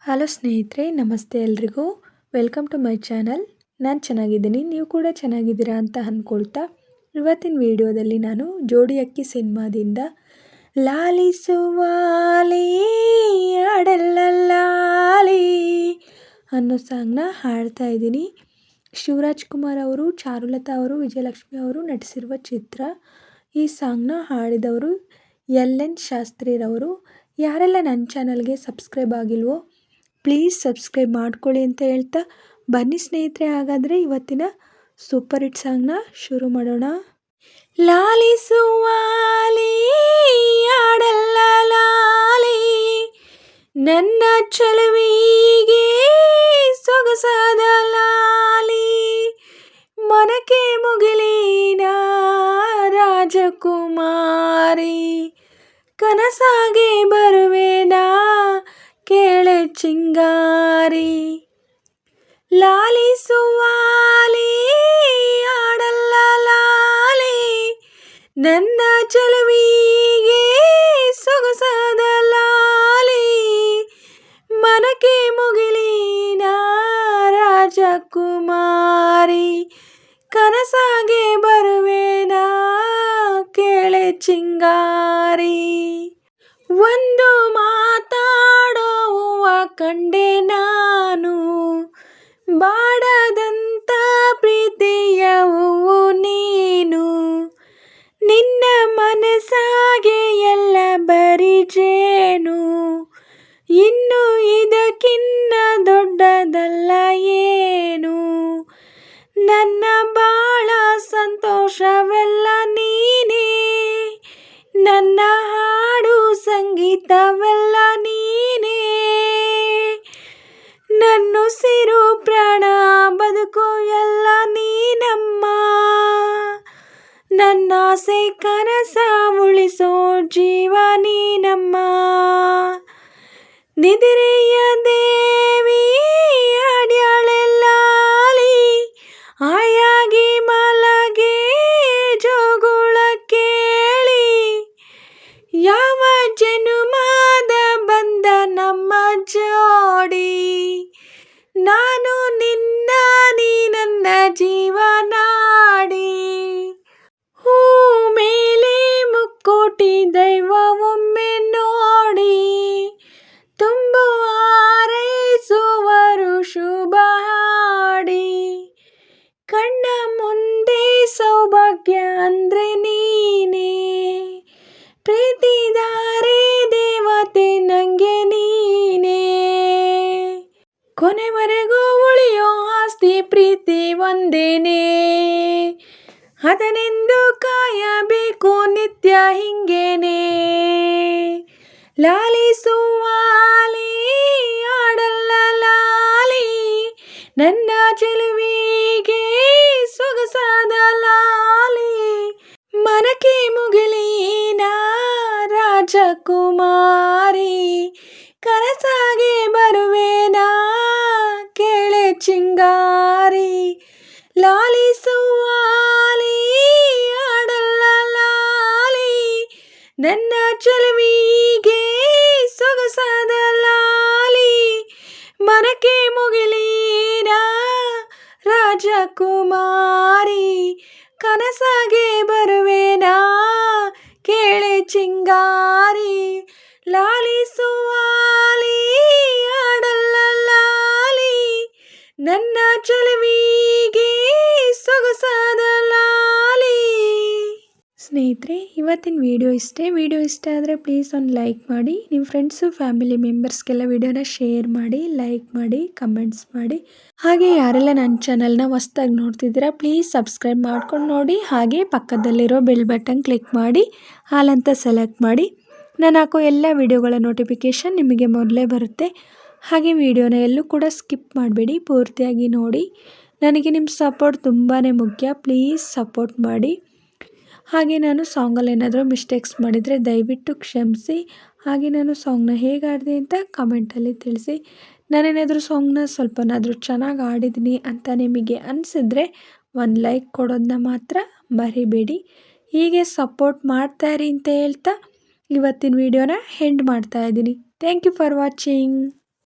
Hello ಸ್ನೇಹಿತರೆ, ನಮಸ್ತೆ ಎಲ್ರಿಗೂ. Welcome to my channel. ನಾನು ಚೆನ್ನಾಗಿದ್ದೀನಿ, ನೀವು ಕೂಡ ಚೆನ್ನಾಗಿದ್ದೀರಾ ಅಂತ ಅಂದ್ಕೊಳ್ತಾ ಇವತ್ತಿನ ವಿಡಿಯೋದಲ್ಲಿ ನಾನು ಜೋಡಿ ಅಕ್ಕಿ ಸಿನಿಮಾದಿಂದ ಲಾಲಿಸುವಾಲಿ ಆಡಲ್ಲಲಾಲಿ ಅನ್ನೋ ಸಾಂಗ್ನ ಹಾಡ್ತಾ ಇದ್ದೀನಿ. ಶಿವರಾಜ್ ಕುಮಾರ್ ಅವರು, ಚಾರುಲತಾ ಅವರು, ವಿಜಯಲಕ್ಷ್ಮಿ ಅವರು ನಟಿಸಿರುವ ಚಿತ್ರ. ಈ ಸಾಂಗ್ನ ಹಾಡಿದವರು LN ಶಾಸ್ತ್ರಿರವರು. ಯಾರೆಲ್ಲ ನನ್ನ ಚಾನಲ್ಗೆ ಸಬ್ಸ್ಕ್ರೈಬ್ ಆಗಿಲ್ವೋ ಪ್ಲೀಸ್ ಸಬ್ಸ್ಕ್ರೈಬ್ ಮಾಡ್ಕೊಳ್ಳಿ ಅಂತ ಹೇಳ್ತಾ ಬನ್ನಿ ಸ್ನೇಹಿತರೆ, ಹಾಗಾದರೆ ಇವತ್ತಿನ ಸೂಪರ್ ಹಿಟ್ ಸಾಂಗ್ನ ಶುರು ಮಾಡೋಣ. ಲಾಲಿಸುವಾಲಿ ಆಡಲ್ಲಲಾಲಿ ನನ್ನ ಚಲುವಿಗೆ ಸೊಗಸಾದ ಲಾಲಿ, ಮನಕ್ಕೆ ಮುಗಿಲಿನ ರಾಜಕುಮಾರಿ, ಕನಸಾಗೆ ಬರುವೆನಾ ಕೇಳೆ ಚಿಂಗಾರಿ. ಲಾಲಿಸುವಾಲಿ ಆಡಲ್ಲಲಾಲಿ ನನ್ನ ಚಲುವಿಗೆ ಸೊಗಸಾದ ಲಾಲಿ, ಮನಕ್ಕೆ ಮುಗಿಲಿನ ರಾಜಕುಮಾರಿ, ಕನಸಾಗೆ ಬರುವೆನಾ ಕೇಳೆ ಚಿಂಗಾರಿ. ಒಂದು ಮಾತಾಡುವ ಕಂಡೆ ನಾನು, ಬಾಡದಂತ ಪ್ರೀತಿಯ ಹೂವು ನೀನು, ನಿನ್ನ ಮನಸಾಗೆ ಎಲ್ಲ ಬರಿಜೇನು, ಇನ್ನು ಇದಕ್ಕಿನ್ನ ದೊಡ್ಡದಲ್ಲ ಏನು, ನನ್ನ ಬಾಳ ಸಂತೋಷವೆಲ್ಲ ನೀನೇ, ನನ್ನ ಹಾಡು ಸಂಗೀತವೆಲ್ಲ ನೀನೇ, ನನ್ನುಸಿರು ಪ್ರಾಣ ಬದುಕು ಎಲ್ಲ ನೀನಮ್ಮ, ನನ್ನ ಆಸೆ ಕನಸ ಉಳಿಸೋ ಜೀವ ನೀನಮ್ಮ, ನಿದಿರೆಯ ದೇವಿ ಆಡ್ಯಾಳೆಲ್ಲಾಲಿ, ಆಯಾಗಿ ಮಲಗೆ ಜೋಗುಳ ಕೇಳಿ, ಯಾವ ಜನುಮಾದ ಬಂದ ನಮ್ಮ ಜೋಡಿ, ನಾನು ನಿನ್ನ ನೀ ನನ್ನ ಜೀವನಾಡಿ, ಹೂ ಮೇಲೆ ಮುಕ್ಕೋಟಿ ದೈವ ಒಮ್ಮೆ ನೋಡಿ, ತುಂಬು ಹಾರೈಸುವರು ಶುಭ ಹಾಡಿ, ಕಣ್ಣ ಮುಂದೆ ಸೌಭಾಗ್ಯ ಅಂದ್ರೆ ನೀನೇ, ಪ್ರೀತಿದಾರೆ ದೇವತೆ ನಂಗೆ ನೀನೇ, ಕೊನೆವರೆಗೂ ಉಳಿಯೋ ಆಸ್ತಿ ಪ್ರೀತಿ ಒಂದೇನೆ, ಅದನೆಂದು ಕಾಯಬೇಕು ನಿತ್ಯ ಹಿಂಗೇನೆ. ಲಾಲಿಸುವಾಲಿ ಆಡಲ್ಲಲಾಲಿ ನನ್ನ ಚೆಲುವಿಗೆ ಸೊಗಸಾದ ಲಾಲಿ, ಮನಕ್ಕೆ ಮುಗಿಲಿನ ರಾಜಕುಮಾರಿ, ಕನಸಾಗೆ ಬರುವೆನಾ ಕೇಳೆ ಚಿಂಗಾರಿ. ಲಾಲಿಸುವಾಲಿ ಆಡಲ್ಲಲಾಲಿ ನನ್ನ ಚಲುವಿಗೆ ಸೊಗಸಾದ ಲಾಲಿ, ಮನಕ್ಕೆ ಮುಗಿಲಿನ ರಾಜಕುಮಾರಿ, ಕನಸಾಗೆ ಬರುವೆನಾ ಕೇಳೆ ಚಿಂಗಾರಿ. ಲಾಲಿಸುವಾಲಿ ಆಡಲ್ಲಲಾಲಿ ನನ್ನ ಚಲುವಿಗೆ ಸೊಗಸಾದ ಲಾಲಿ. ಸ್ನೇಹಿತರೆ, ಇವತ್ತಿನ ವಿಡಿಯೋ ಇಷ್ಟೇ. ವಿಡಿಯೋ ಇಷ್ಟ ಆದರೆ ಪ್ಲೀಸ್ ಒಂದು ಲೈಕ್ ಮಾಡಿ, ನಿಮ್ಮ ಫ್ರೆಂಡ್ಸು ಫ್ಯಾಮಿಲಿ ಮೆಂಬರ್ಸ್ಗೆಲ್ಲ ವಿಡಿಯೋನ ಶೇರ್ ಮಾಡಿ, ಲೈಕ್ ಮಾಡಿ, ಕಮೆಂಟ್ಸ್ ಮಾಡಿ. ಹಾಗೆ ಯಾರೆಲ್ಲ ನನ್ನ ಚಾನಲ್ನ ಹೊಸ್ದಾಗಿ ನೋಡ್ತಿದ್ದೀರಾ ಪ್ಲೀಸ್ ಸಬ್ಸ್ಕ್ರೈಬ್ ಮಾಡ್ಕೊಂಡು ನೋಡಿ. ಹಾಗೆ ಪಕ್ಕದಲ್ಲಿರೋ ಬೆಲ್ ಬಟನ್ ಕ್ಲಿಕ್ ಮಾಡಿ ಆಲ್ ಅಂತ ಸೆಲೆಕ್ಟ್ ಮಾಡಿ. ನಾನು ಹಾಕೋ ಎಲ್ಲ ವಿಡಿಯೋಗಳ ನೋಟಿಫಿಕೇಷನ್ ನಿಮಗೆ ಮೊದಲೇ ಬರುತ್ತೆ. ಹಾಗೆ ವಿಡಿಯೋನ ಎಲ್ಲೂ ಕೂಡ ಸ್ಕಿಪ್ ಮಾಡಬೇಡಿ, ಪೂರ್ತಿಯಾಗಿ ನೋಡಿ. ನನಗೆ ನಿಮ್ಮ ಸಪೋರ್ಟ್ ತುಂಬಾ ಮುಖ್ಯ, ಪ್ಲೀಸ್ ಸಪೋರ್ಟ್ ಮಾಡಿ. ಹಾಗೆ ನಾನು ಸಾಂಗಲ್ಲಿ ಏನಾದರೂ ಮಿಸ್ಟೇಕ್ಸ್ ಮಾಡಿದರೆ ದಯವಿಟ್ಟು ಕ್ಷಮಿಸಿ. ಹಾಗೆ ನಾನು ಸಾಂಗ್ನ ಹೇಗೆ ಆಡಿದೆ ಅಂತ ಕಮೆಂಟಲ್ಲಿ ತಿಳಿಸಿ. ನಾನೇನಾದರೂ ಸಾಂಗ್ನ ಸ್ವಲ್ಪನಾದರೂ ಚೆನ್ನಾಗಿ ಆಡಿದ್ದೀನಿ ಅಂತ ನಿಮಗೆ ಅನಿಸಿದ್ರೆ ಒಂದು ಲೈಕ್ ಕೊಡೋದನ್ನ ಮಾತ್ರ ಮರಿಬೇಡಿ. ಹೀಗೆ ಸಪೋರ್ಟ್ ಮಾಡ್ತಾಯಿರಿ ಅಂತ ಹೇಳ್ತಾ ಇವತ್ತಿನ ವಿಡಿಯೋನ ಎಂಡ್ ಮಾಡ್ತಾ ಇದ್ದೀನಿ. Thank you for watching.